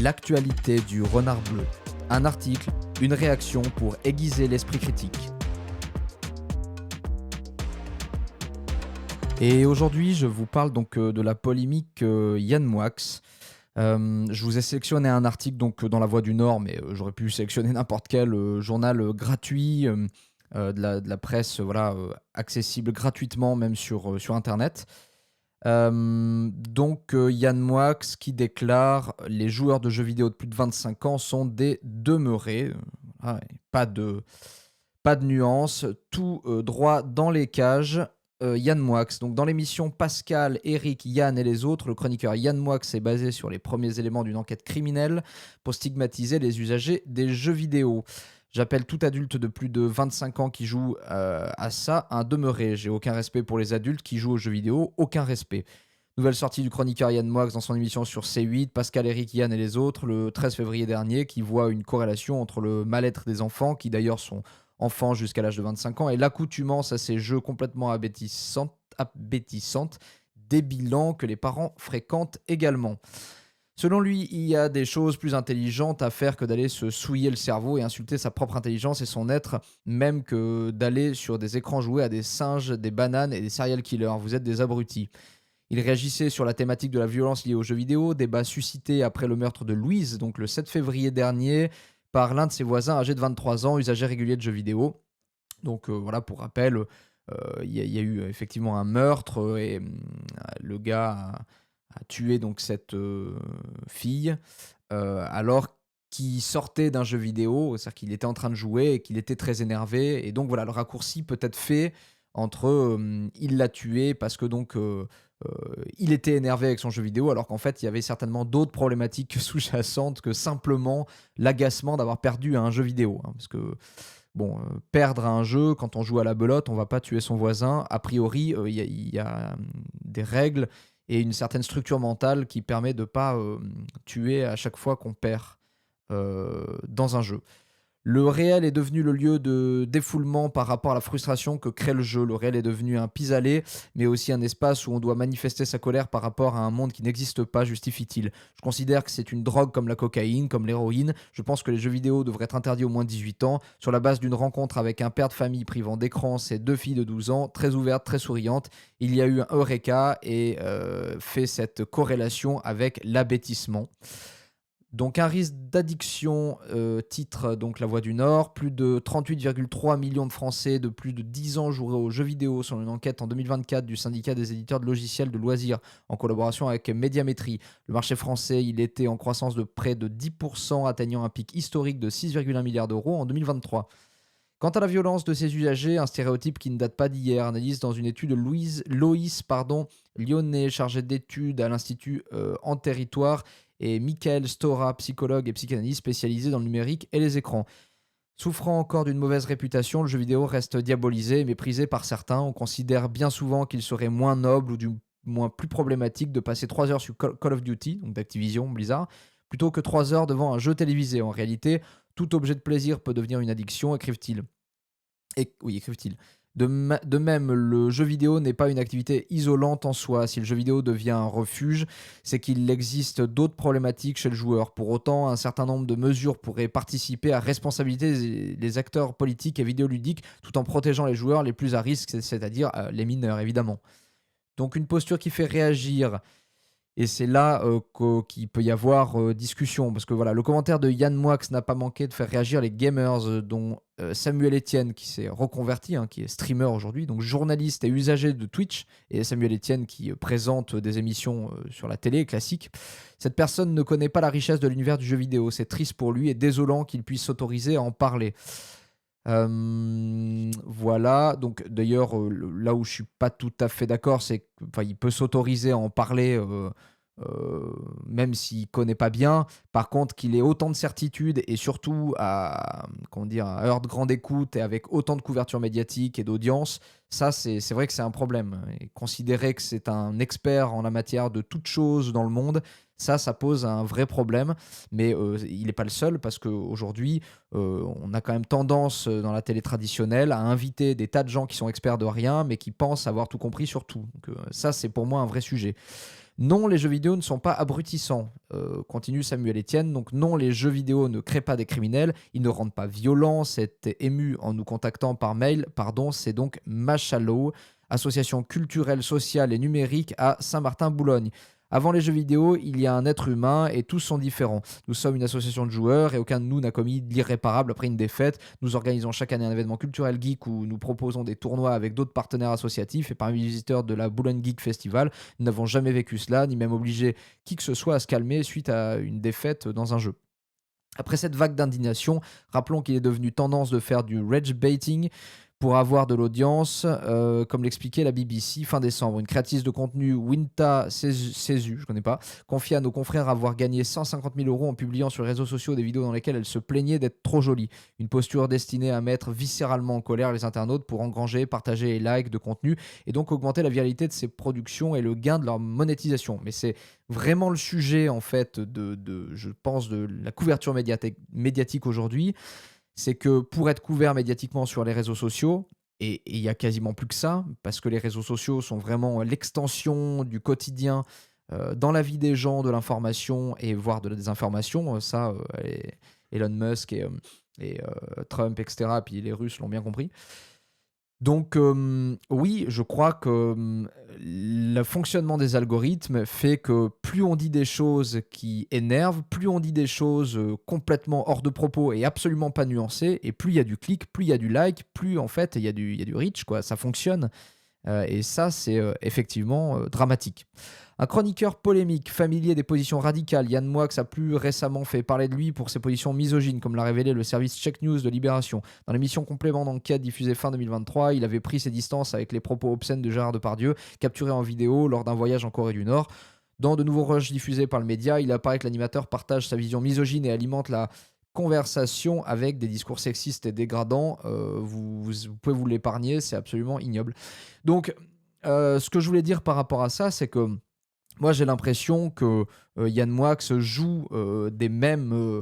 l'actualité du renard bleu. Un article, une réaction pour aiguiser l'esprit critique. Et aujourd'hui, je vous parle donc de la polémique Yann Moix. Je vous ai sélectionné un article donc dans La Voix du Nord, mais j'aurais pu sélectionner n'importe quel journal gratuit de la presse accessible gratuitement même sur Internet. Yann Moix qui déclare: les joueurs de jeux vidéo de plus de 25 ans sont des demeurés. Pas de nuance, tout droit dans les cages. Yann Moix. Donc, dans l'émission Pascal, Eric, Yann et les autres, le chroniqueur Yann Moix est basé sur les premiers éléments d'une enquête criminelle pour stigmatiser les usagers des jeux vidéo. J'appelle tout adulte de plus de 25 ans qui joue à ça un demeuré. J'ai aucun respect pour les adultes qui jouent aux jeux vidéo, aucun respect. Nouvelle sortie du chroniqueur Yann Moix dans son émission sur C8, Pascal, Eric, Yann et les autres, le 13 février dernier, qui voit une corrélation entre le mal-être des enfants, qui d'ailleurs sont enfants jusqu'à l'âge de 25 ans, et l'accoutumance à ces jeux complètement abétissantes, débilants, que les parents fréquentent également. Selon lui, il y a des choses plus intelligentes à faire que d'aller se souiller le cerveau et insulter sa propre intelligence et son être, même que d'aller sur des écrans jouer à des singes, des bananes et des serial killers. Vous êtes des abrutis. Il réagissait sur la thématique de la violence liée aux jeux vidéo, débat suscité après le meurtre de Louise, donc le 7 février dernier, par l'un de ses voisins âgé de 23 ans, usager régulier de jeux vidéo. Donc pour rappel, il y a eu effectivement un meurtre et le gars a tué donc cette fille alors qu'il sortait d'un jeu vidéo, c'est-à-dire qu'il était en train de jouer et qu'il était très énervé. Et donc voilà, le raccourci peut être fait entre il l'a tué parce que donc il était énervé avec son jeu vidéo, alors qu'en fait il y avait certainement d'autres problématiques sous-jacentes que simplement l'agacement d'avoir perdu à un jeu vidéo. Parce que perdre à un jeu, quand on joue à la belote, on va pas tuer son voisin. A priori, il y a des règles et une certaine structure mentale qui permet de pas tuer à chaque fois qu'on perd dans un jeu. Le réel est devenu le lieu de défoulement par rapport à la frustration que crée le jeu. Le réel est devenu un pis-aller, mais aussi un espace où on doit manifester sa colère par rapport à un monde qui n'existe pas, justifie-t-il. Je considère que c'est une drogue comme la cocaïne, comme l'héroïne. Je pense que les jeux vidéo devraient être interdits aux moins de 18 ans, sur la base d'une rencontre avec un père de famille privant d'écran ses 2 filles de 12 ans, très ouvertes, très souriantes. Il y a eu un eureka et fait cette corrélation avec l'abêtissement. Donc un risque d'addiction, titre donc La Voix du Nord. Plus de 38,3 millions de Français de plus de 10 ans joueraient aux jeux vidéo selon une enquête en 2024 du syndicat des éditeurs de logiciels de loisirs en collaboration avec Médiamétrie. Le marché français, il était en croissance de près de 10%, atteignant un pic historique de 6,1 milliards d'euros en 2023. Quant à la violence de ces usagers, un stéréotype qui ne date pas d'hier, analyse dans une étude de Loïs Lyonnais, chargé d'études à l'Institut en territoire, et Michael Stora, psychologue et psychanalyste spécialisé dans le numérique et les écrans. Souffrant encore d'une mauvaise réputation, le jeu vidéo reste diabolisé et méprisé par certains. On considère bien souvent qu'il serait moins noble ou du moins plus problématique de passer 3 heures sur Call of Duty, donc d'Activision Blizzard, plutôt que 3 heures devant un jeu télévisé. En réalité, tout objet de plaisir peut devenir une addiction, écrivent-ils. Écrivent-ils. De même, le jeu vidéo n'est pas une activité isolante en soi. Si le jeu vidéo devient un refuge, c'est qu'il existe d'autres problématiques chez le joueur. Pour autant, un certain nombre de mesures pourraient participer à responsabiliser les acteurs politiques et vidéoludiques tout en protégeant les joueurs les plus à risque, c'est-à-dire les mineurs, évidemment. Donc une posture qui fait réagir. Et c'est là qu'il peut y avoir discussion. Parce que voilà, le commentaire de Yann Moix n'a pas manqué de faire réagir les gamers, dont Samuel Etienne, qui s'est reconverti, qui est streamer aujourd'hui, donc journaliste et usager de Twitch, et Samuel Etienne qui présente des émissions sur la télé classique. Cette personne ne connaît pas la richesse de l'univers du jeu vidéo. C'est triste pour lui et désolant qu'il puisse s'autoriser à en parler. Voilà, donc d'ailleurs là où je suis pas tout à fait d'accord, c'est qu'il peut s'autoriser à en parler même s'il connaît pas bien. Par contre, qu'il ait autant de certitude et surtout à heure de grande écoute et avec autant de couverture médiatique et d'audience, ça c'est vrai que c'est un problème. Et considérer que c'est un expert en la matière de toutes choses dans le monde, Ça pose un vrai problème, mais il n'est pas le seul parce qu'aujourd'hui, on a quand même tendance, dans la télé traditionnelle, à inviter des tas de gens qui sont experts de rien, mais qui pensent avoir tout compris sur tout. Donc ça, c'est pour moi un vrai sujet. Non, les jeux vidéo ne sont pas abrutissants, continue Samuel Etienne. Donc non, les jeux vidéo ne créent pas des criminels, ils ne rendent pas violents. C'est ému en nous contactant par mail. Pardon, c'est donc Machalot, association culturelle, sociale et numérique à Saint-Martin-Boulogne. Avant les jeux vidéo, il y a un être humain et tous sont différents. Nous sommes une association de joueurs et aucun de nous n'a commis l'irréparable après une défaite. Nous organisons chaque année un événement culturel geek où nous proposons des tournois avec d'autres partenaires associatifs et parmi les visiteurs de la Boulogne Geek Festival. Nous n'avons jamais vécu cela, ni même obligé qui que ce soit à se calmer suite à une défaite dans un jeu. Après cette vague d'indignation, rappelons qu'il est devenu tendance de faire du rage baiting pour avoir de l'audience, comme l'expliquait la BBC fin décembre. Une créatrice de contenu, Winta Sezu, je ne connais pas, confie à nos confrères avoir gagné 150 000 € en publiant sur les réseaux sociaux des vidéos dans lesquelles elle se plaignait d'être trop jolie. Une posture destinée à mettre viscéralement en colère les internautes pour engranger, partager et like de contenu et donc augmenter la viralité de ses productions et le gain de leur monétisation. Mais c'est vraiment le sujet, en fait, je pense, de la couverture médiatique aujourd'hui. C'est que pour être couvert médiatiquement sur les réseaux sociaux, et il y a quasiment plus que ça, parce que les réseaux sociaux sont vraiment l'extension du quotidien dans la vie des gens, de l'information et voire de la désinformation. Elon Musk et Trump, etc., puis les Russes l'ont bien compris. Donc, oui, je crois que le fonctionnement des algorithmes fait que plus on dit des choses qui énervent, plus on dit des choses complètement hors de propos et absolument pas nuancées, et plus il y a du clic, plus il y a du like, plus en fait il y a du reach, quoi. Ça fonctionne. Et ça, c'est effectivement dramatique. Un chroniqueur polémique, familier des positions radicales, Yann Moix a plus récemment fait parler de lui pour ses positions misogynes, comme l'a révélé le service Check News de Libération. Dans l'émission Complément d'enquête diffusée fin 2023, il avait pris ses distances avec les propos obscènes de Gérard Depardieu, capturés en vidéo lors d'un voyage en Corée du Nord. Dans de nouveaux rushs diffusés par le média, il apparaît que l'animateur partage sa vision misogyne et alimente la conversation avec des discours sexistes et dégradants. Vous pouvez vous l'épargner, c'est absolument ignoble. Donc, ce que je voulais dire par rapport à ça, c'est que moi, j'ai l'impression que Yann Moix joue des mêmes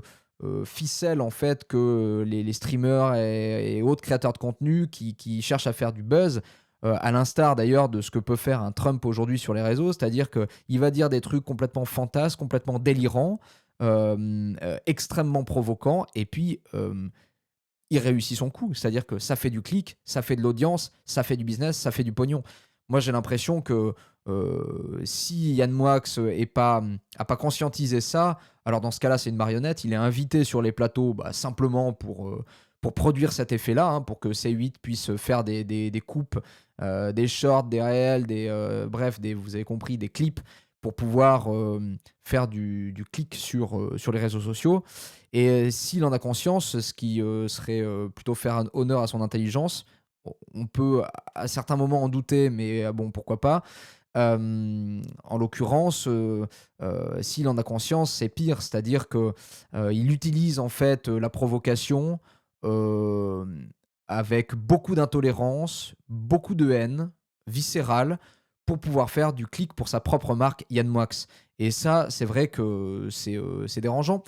ficelles en fait que les streamers et autres créateurs de contenu qui cherchent à faire du buzz. À l'instar d'ailleurs de ce que peut faire un Trump aujourd'hui sur les réseaux, c'est-à-dire qu'il va dire des trucs complètement fantasques, complètement délirants, extrêmement provoquants, et puis il réussit son coup. C'est-à-dire que ça fait du clic, ça fait de l'audience, ça fait du business, ça fait du pognon. Moi, j'ai l'impression que si Yann Moix a pas conscientisé ça, alors dans ce cas-là, c'est une marionnette. Il est invité sur les plateaux simplement pour produire cet effet-là, hein, pour que C8 puisse faire des coupes, des shorts, des réels, bref, vous avez compris, des clips pour pouvoir faire du clic sur les réseaux sociaux. Et s'il en a conscience, ce qui serait plutôt faire un honneur à son intelligence, on peut à certains moments en douter, mais bon, pourquoi pas. En l'occurrence, s'il en a conscience, c'est pire, c'est-à-dire que il utilise en fait la provocation euh, avec beaucoup d'intolérance, beaucoup de haine viscérale pour pouvoir faire du clic pour sa propre marque Yann Moix. Et ça, c'est vrai que c'est dérangeant.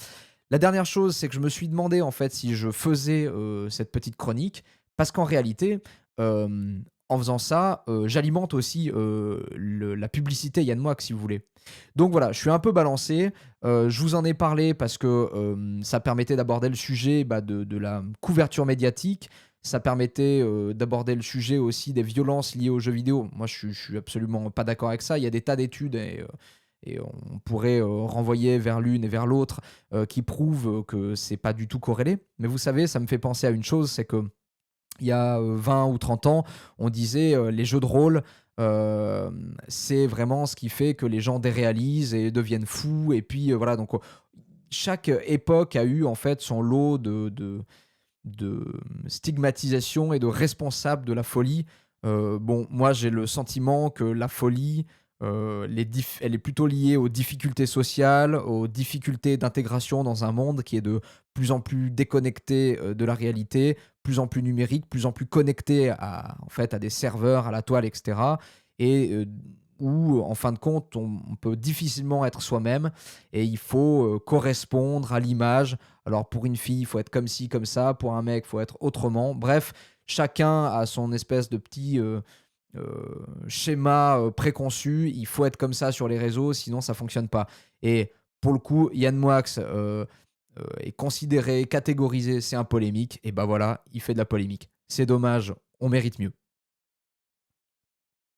La dernière chose, c'est que je me suis demandé en fait si je faisais cette petite chronique, parce qu'en réalité, euh, en faisant ça, j'alimente aussi la publicité Yann Moix, si vous voulez. Donc voilà, je suis un peu balancé. Je vous en ai parlé parce que ça permettait d'aborder le sujet de la couverture médiatique. Ça permettait d'aborder le sujet aussi des violences liées aux jeux vidéo. Moi, je suis absolument pas d'accord avec ça. Il y a des tas d'études et on pourrait renvoyer vers l'une et vers l'autre qui prouvent que c'est pas du tout corrélé. Mais vous savez, ça me fait penser à une chose, c'est que il y a 20 ou 30 ans, on disait les jeux de rôle, c'est vraiment ce qui fait que les gens déréalisent et deviennent fous. Et puis voilà, donc chaque époque a eu en fait son lot de stigmatisation et de responsable de la folie. Bon, moi j'ai le sentiment que la folie, elle est plutôt liée aux difficultés sociales, aux difficultés d'intégration dans un monde qui est de plus en plus déconnecté de la réalité, plus en plus numérique, plus en plus connecté en fait, à des serveurs, à la toile, etc. Et où, en fin de compte, on peut difficilement être soi-même et il faut, correspondre à l'image. Alors pour une fille, il faut être comme ci, comme ça, pour un mec, il faut être autrement. Bref, chacun a son espèce de petit, schéma, préconçu. Il faut être comme ça sur les réseaux, sinon ça fonctionne pas et pour le coup, Yann Moix, est considéré, catégorisé, c'est un polémique et bah, voilà, il fait de la polémique. C'est dommage, on mérite mieux.